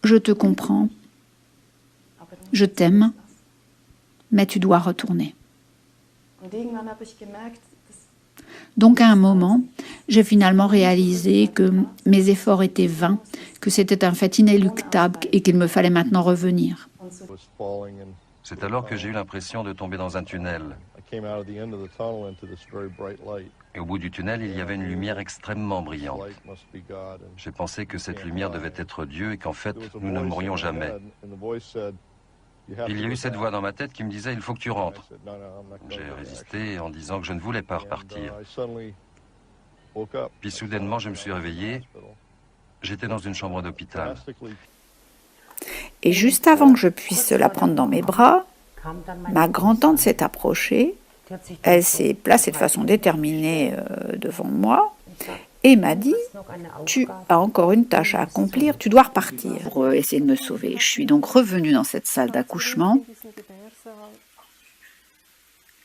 Je te comprends, je t'aime, mais tu dois retourner. Donc à un moment, j'ai finalement réalisé que mes efforts étaient vains, que c'était un fait inéluctable et qu'il me fallait maintenant revenir. C'est alors que j'ai eu l'impression de tomber dans un tunnel. Et au bout du tunnel, il y avait une lumière extrêmement brillante. J'ai pensé que cette lumière devait être Dieu et qu'en fait, nous ne mourrions jamais. Il y a eu cette voix dans ma tête qui me disait « Il faut que tu rentres ». J'ai résisté en disant que je ne voulais pas repartir. Puis soudainement, je me suis réveillé. J'étais dans une chambre d'hôpital. Et juste avant que je puisse la prendre dans mes bras, ma grand-tante s'est approchée. Elle s'est placée de façon déterminée devant moi et m'a dit « Tu as encore une tâche à accomplir, tu dois repartir pour essayer de me sauver ». Je suis donc revenue dans cette salle d'accouchement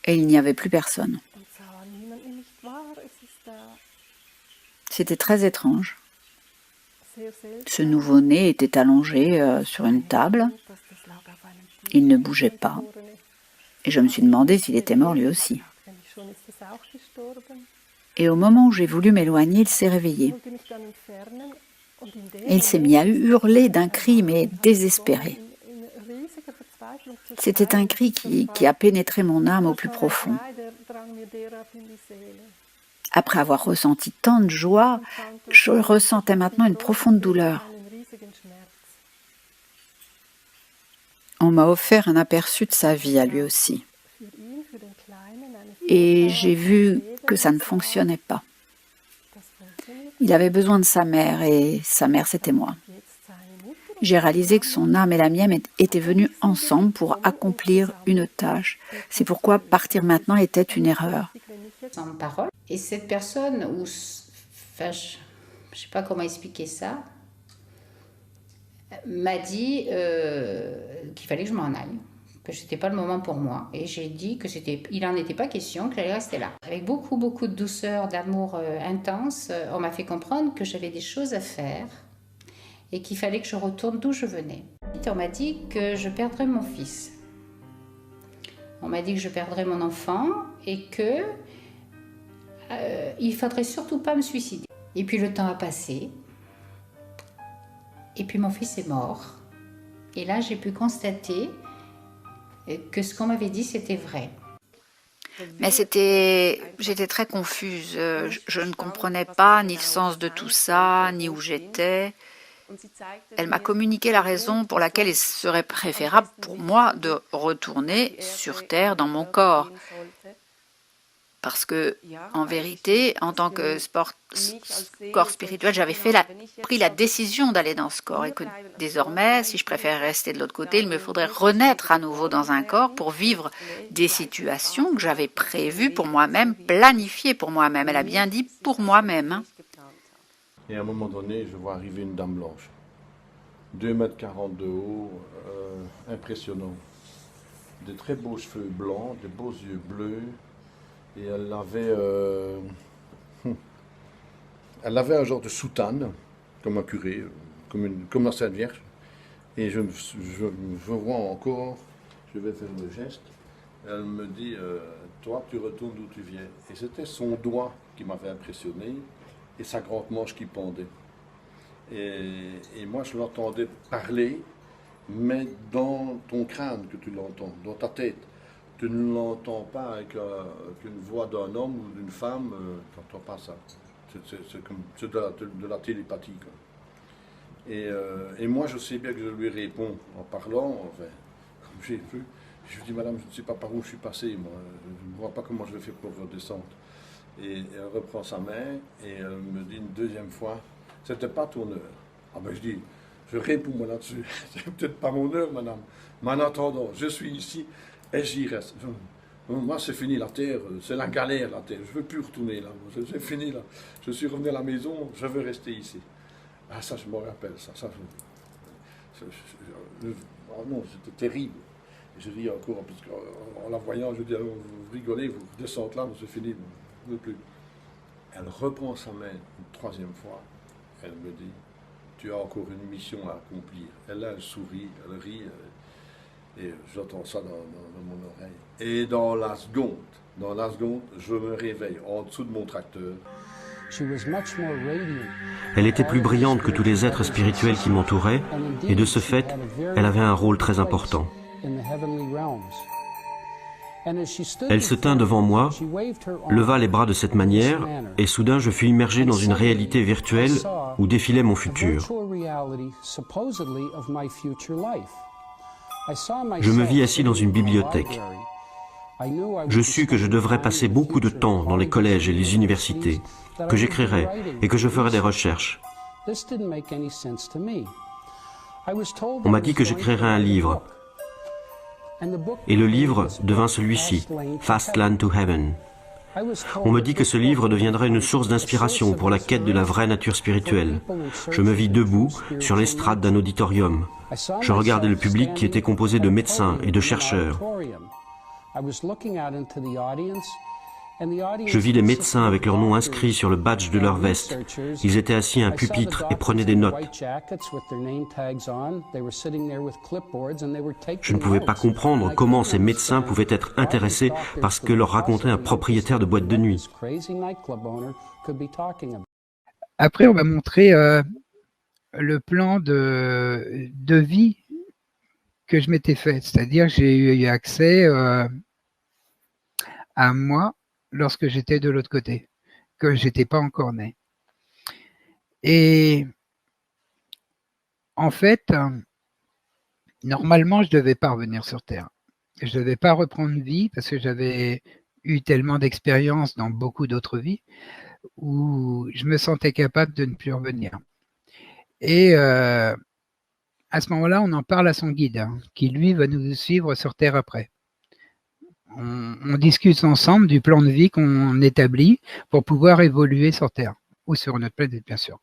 et il n'y avait plus personne. C'était très étrange. Ce nouveau-né était allongé sur une table. Il ne bougeait pas. Et je me suis demandé s'il était mort lui aussi. Et au moment où j'ai voulu m'éloigner, il s'est réveillé. Et il s'est mis à hurler d'un cri, mais désespéré. C'était un cri qui a pénétré mon âme au plus profond. Après avoir ressenti tant de joie, je ressentais maintenant une profonde douleur. On m'a offert un aperçu de sa vie à lui aussi. Et j'ai vu que ça ne fonctionnait pas. Il avait besoin de sa mère et sa mère c'était moi. J'ai réalisé que son âme et la mienne étaient venues ensemble pour accomplir une tâche. C'est pourquoi partir maintenant était une erreur. Sans parole. Et cette personne, enfin, je ne sais pas comment expliquer ça, m'a dit qu'il fallait que je m'en aille, que ce n'était pas le moment pour moi. Et j'ai dit qu'il n'en était pas question, que j'allais rester là. Avec beaucoup, beaucoup de douceur, d'amour intense, on m'a fait comprendre que j'avais des choses à faire et qu'il fallait que je retourne d'où je venais. On m'a dit que je perdrais mon fils. On m'a dit que je perdrais mon enfant et que il ne faudrait surtout pas me suicider. Et puis le temps a passé. Et puis mon fils est mort. Et là, j'ai pu constater que ce qu'on m'avait dit, c'était vrai. Mais j'étais très confuse. Je ne comprenais pas ni le sens de tout ça, ni où j'étais. Elle m'a communiqué la raison pour laquelle il serait préférable pour moi de retourner sur Terre dans mon corps. Parce que, en vérité, en tant que corps spirituel, j'avais pris la décision d'aller dans ce corps et que désormais, si je préférais rester de l'autre côté, il me faudrait renaître à nouveau dans un corps pour vivre des situations que j'avais prévues pour moi-même, planifiées pour moi-même. Elle a bien dit pour moi-même. Hein. Et à un moment donné, je vois arriver une dame blanche, 2,40 m de haut, impressionnant. De très beaux cheveux blancs, de beaux yeux bleus. Et elle avait un genre de soutane, comme un curé, comme la Sainte Vierge. Et je vois encore, je vais faire le geste, elle me dit, toi tu retournes d'où tu viens. Et c'était son doigt qui m'avait impressionné et sa grande manche qui pendait. Et moi je l'entendais parler, mais dans ton crâne que tu l'entends, dans ta tête. Tu ne l'entends pas avec une voix d'un homme ou d'une femme, tu n'entends pas ça. C'est de la télépathie. Quoi. Et moi, je sais bien que je lui réponds en parlant, enfin, comme j'ai vu. Je lui dis, madame, je ne sais pas par où je suis passé, moi. Je ne vois pas comment je vais faire pour redescendre. Et elle reprend sa main et elle me dit une deuxième fois, c'était pas ton heure. Ah ben je dis, je réponds moi là-dessus, c'est peut-être pas mon heure, madame. Mais en attendant, je suis ici. Et j'y reste. Moi, c'est fini la terre, c'est la galère la terre. Je ne veux plus retourner là. C'est fini là. Je suis revenu à la maison, je veux rester ici. Ah, ça, je me rappelle ça. Oh non, c'était terrible. Je ris encore, parce qu'en la voyant, je dis, vous rigolez, vous descendez là, c'est fini, je ne veux plus. Elle reprend sa main une troisième fois. Elle me dit, tu as encore une mission à accomplir. Et là, elle sourit, elle rit, et j'entends ça dans mon oreille. Et dans la seconde, je me réveille en dessous de mon tracteur. Elle était plus brillante que tous les êtres spirituels qui m'entouraient, et de ce fait, elle avait un rôle très important. Elle se tint devant moi, leva les bras de cette manière, et soudain je fus immergé dans une réalité virtuelle où défilait mon futur. Je me vis assis dans une bibliothèque. Je sus que je devrais passer beaucoup de temps dans les collèges et les universités, que j'écrirais et que je ferais des recherches. On m'a dit que j'écrirais un livre. Et le livre devint celui-ci, Fast Land to Heaven. On me dit que ce livre deviendrait une source d'inspiration pour la quête de la vraie nature spirituelle. Je me vis debout sur l'estrade d'un auditorium. Je regardais le public qui était composé de médecins et de chercheurs. Je vis les médecins avec leur nom inscrit sur le badge de leur veste. Ils étaient assis à un pupitre et prenaient des notes. Je ne pouvais pas comprendre comment ces médecins pouvaient être intéressés par ce que leur racontait un propriétaire de boîte de nuit. Après, on m'a montré le plan de vie que je m'étais fait. C'est-à-dire que j'ai eu accès à moi lorsque j'étais de l'autre côté, que j'étais pas encore né. Et en fait, normalement, je devais pas revenir sur Terre. Je devais pas reprendre vie parce que j'avais eu tellement d'expériences dans beaucoup d'autres vies où je me sentais capable de ne plus revenir. Et à ce moment-là, on en parle à son guide, qui lui va nous suivre sur Terre après. On discute ensemble du plan de vie qu'on établit pour pouvoir évoluer sur Terre, ou sur notre planète, bien sûr.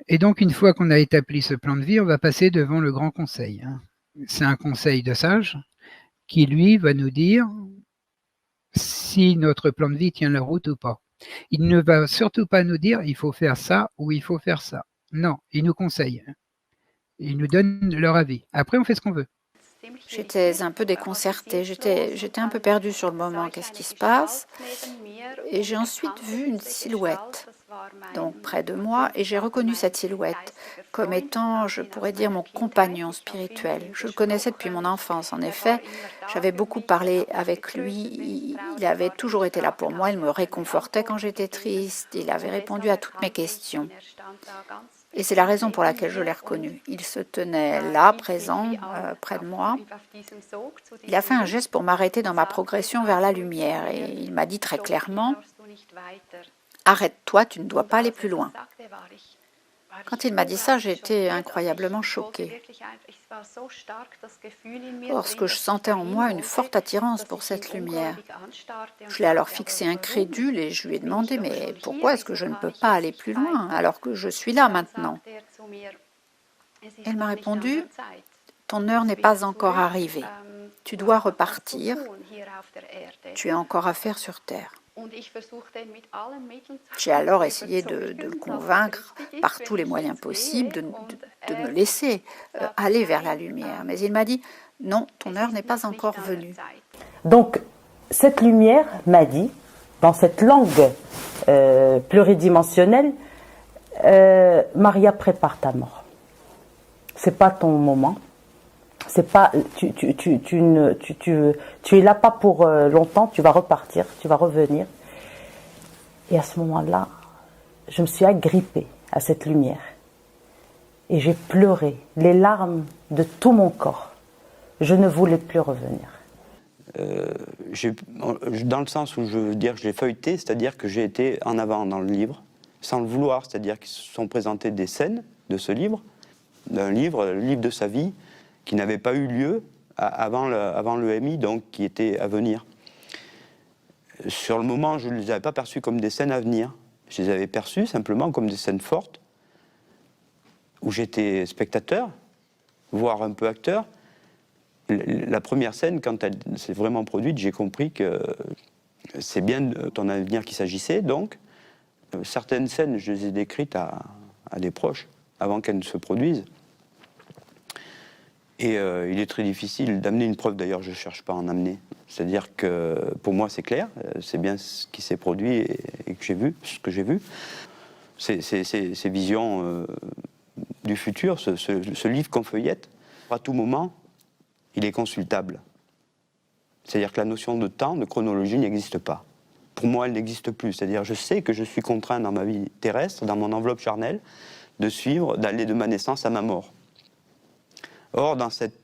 Et donc, une fois qu'on a établi ce plan de vie, on va passer devant le grand conseil. C'est un conseil de sages qui, lui, va nous dire si notre plan de vie tient la route ou pas. Il ne va surtout pas nous dire il faut faire ça ou il faut faire ça. Non, il nous conseille. Ils nous donnent leur avis. Après, on fait ce qu'on veut. J'étais un peu déconcertée, j'étais un peu perdue sur le moment, qu'est-ce qui se passe? Et j'ai ensuite vu une silhouette, donc près de moi, et j'ai reconnu cette silhouette comme étant, je pourrais dire, mon compagnon spirituel. Je le connaissais depuis mon enfance, en effet, j'avais beaucoup parlé avec lui, il avait toujours été là pour moi, il me réconfortait quand j'étais triste, il avait répondu à toutes mes questions. Et c'est la raison pour laquelle je l'ai reconnu. Il se tenait là, présent, près de moi. Il a fait un geste pour m'arrêter dans ma progression vers la lumière et il m'a dit très clairement « Arrête-toi, tu ne dois pas aller plus loin ». Quand il m'a dit ça, j'ai été incroyablement choquée. Parce que je sentais en moi une forte attirance pour cette lumière. Je l'ai alors fixé incrédule et je lui ai demandé « Mais pourquoi est-ce que je ne peux pas aller plus loin alors que je suis là maintenant ?» Elle m'a répondu « Ton heure n'est pas encore arrivée. Tu dois repartir. Tu as encore affaire sur Terre. » J'ai alors essayé de le convaincre par tous les moyens possibles de me laisser aller vers la lumière. Mais il m'a dit « Non, ton heure n'est pas encore venue. » Donc, cette lumière m'a dit, dans cette langue pluridimensionnelle, Maria, prépare ta mort. C'est pas ton moment. C'est pas, tu es là pas pour longtemps, tu vas repartir, tu vas revenir. Et à ce moment-là, je me suis agrippée à cette lumière. Et j'ai pleuré, les larmes de tout mon corps. Je ne voulais plus revenir. Dans le sens où je veux dire que je l'ai feuilleté, c'est-à-dire que j'ai été en avant dans le livre, sans le vouloir, c'est-à-dire qu'ils se sont présentés des scènes de ce livre, d'un livre, le livre de sa vie, qui n'avait pas eu lieu avant le MI, donc qui était à venir. Sur le moment, je ne les avais pas perçus comme des scènes à venir. Je les avais perçus simplement comme des scènes fortes, où j'étais spectateur, voire un peu acteur. La première scène, quand elle s'est vraiment produite, j'ai compris que c'est bien de ton avenir qu'il s'agissait. Donc, certaines scènes, je les ai décrites à des proches. avant qu'elles ne se produisent. Et il est très difficile d'amener une preuve, d'ailleurs je ne cherche pas à en amener. C'est-à-dire que pour moi c'est clair, c'est bien ce qui s'est produit et que j'ai vu, ce que j'ai vu. Ces visions du futur, ce livre qu'on feuillette, à tout moment, il est consultable. C'est-à-dire que la notion de temps, de chronologie n'existe pas. Pour moi, elle n'existe plus. C'est-à-dire je sais que je suis contraint dans ma vie terrestre, dans mon enveloppe charnelle, de suivre, d'aller de ma naissance à ma mort. Or, dans cette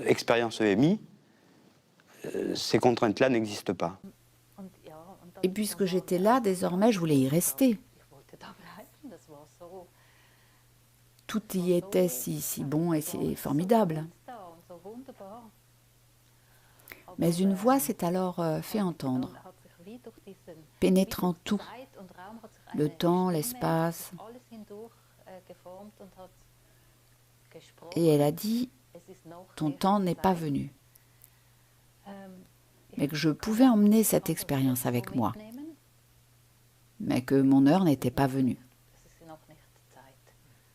expérience EMI, ces contraintes-là n'existent pas. Et puisque j'étais là, désormais, je voulais y rester. Tout y était si bon et si formidable. Mais une voix s'est alors fait entendre, pénétrant tout, le temps, l'espace. Et elle a dit, ton temps n'est pas venu. Mais que je pouvais emmener cette expérience avec moi. Mais que mon heure n'était pas venue.